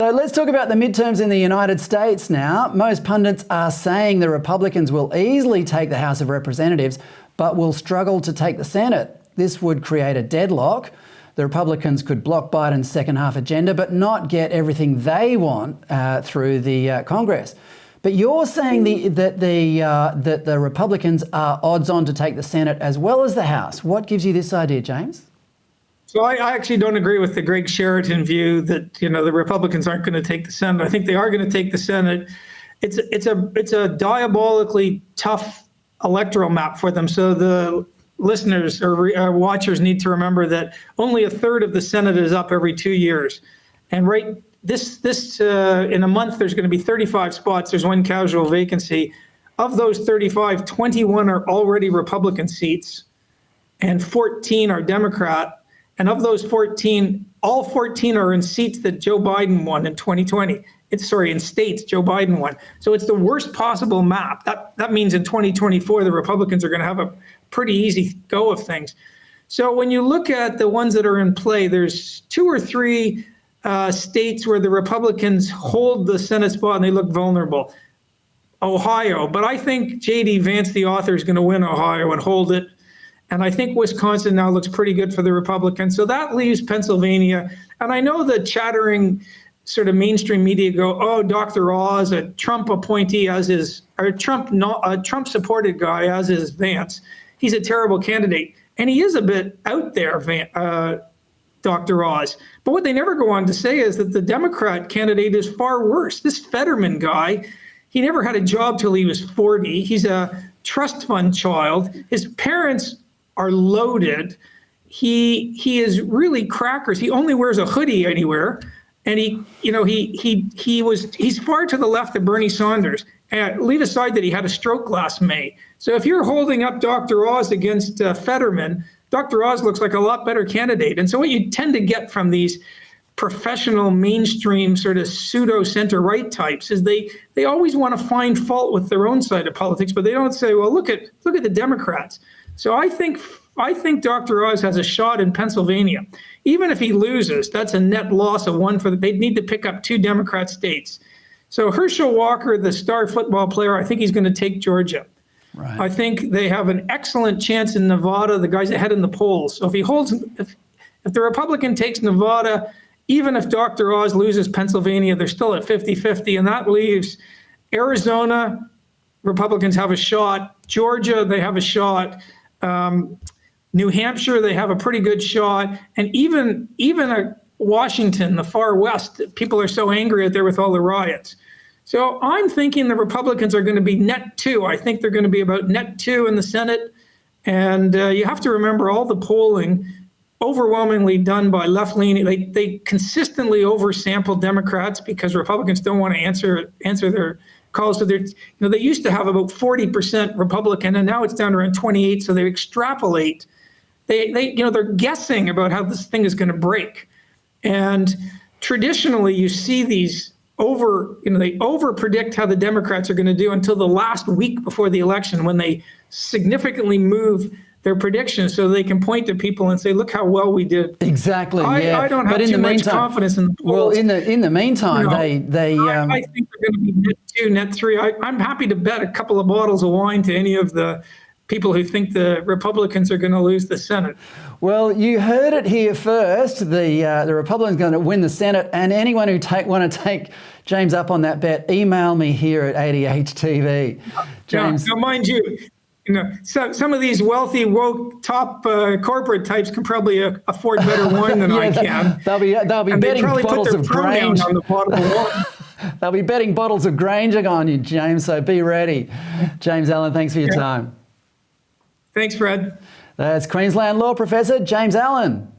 So let's talk about the midterms in the United States now. Most pundits are saying the Republicans will easily take the House of Representatives, but will struggle to take the Senate. This would create a deadlock. The Republicans could block Biden's second half agenda, but not get everything they want through the Congress. But you're saying that the Republicans are odds on to take the Senate as well as the House. What gives you this idea, James? So I actually don't agree with the Greg Sheraton view that, the Republicans aren't going to take the Senate. I think they are going to take the Senate. It's a diabolically tough electoral map for them. So the listeners or watchers need to remember that only a third of the Senate is up every 2 years. And this in a month, there's going to be 35 spots. There's one casual vacancy. Of those 35, 21 are already Republican seats and 14 are Democrat. And of those 14, all 14 are in seats that Joe Biden won in 2020. In states Joe Biden won. So it's the worst possible map. That means in 2024, the Republicans are going to have a pretty easy go of things. So when you look at the ones that are in play, there's 2 or 3 states where the Republicans hold the Senate spot and they look vulnerable. Ohio, but I think J.D. Vance, the author, is going to win Ohio and hold it. And I think Wisconsin now looks pretty good for the Republicans. So that leaves Pennsylvania. And I know the chattering sort of mainstream media go, oh, Dr. Oz, a Trump appointee as is, or a Trump supported guy as is Vance. He's a terrible candidate. And he is a bit out there, Dr. Oz. But what they never go on to say is that the Democrat candidate is far worse. This Fetterman guy, he never had a job till he was 40. He's a trust fund child. His parents are loaded. He is really crackers. He only wears a hoodie anywhere, and he's far to the left of Bernie Sanders. And leave aside that he had a stroke last May. So if you're holding up Dr. Oz against Fetterman, Dr. Oz looks like a lot better candidate. And so what you tend to get from these professional mainstream sort of pseudo center right types is they always want to find fault with their own side of politics, but they don't say, well, look at the Democrats. So I think Dr. Oz has a shot in Pennsylvania. Even if he loses, that's a net loss of one they'd need to pick up 2 Democrat states. So Herschel Walker, the star football player, I think he's going to take Georgia. Right. I think they have an excellent chance in Nevada. The guy's ahead in the polls. So if the Republican takes Nevada, even if Dr. Oz loses Pennsylvania, they're still at 50-50, and that leaves Arizona. Republicans have a shot. Georgia, they have a shot. New Hampshire, they have a pretty good shot. And even Washington, the far west, people are so angry out there with all the riots. So I'm thinking the Republicans are going to be net 2. I think they're going to be about net 2 in the Senate. And you have to remember all the polling overwhelmingly done by left-leaning. They consistently oversample Democrats because Republicans don't want to answer their calls. So they used to have about 40% Republican, and now it's down around 28. So they extrapolate. They're guessing about how this thing is going to break. And traditionally, you see these they over predict how the Democrats are going to do until the last week before the election, when they significantly move their predictions so they can point to people and say, look how well we did. Exactly. I don't have too much confidence in the polls. Well, in the meantime, I think they're going to be net 2, net 3. I'm happy to bet a couple of bottles of wine to any of the people who think the Republicans are going to lose the Senate. Well, you heard it here first. The Republicans are going to win the Senate, and anyone who want to take James up on that bet, email me here at ADH TV. James, now mind you, some of these wealthy, woke, top corporate types can probably afford better wine than I can. They'll be betting bottles of Grange on the bottle of wine. They'll be betting bottles of Grange on you, James. So be ready. James Allan, thanks for your time. Thanks, Fred. That's Queensland Law Professor James Allan.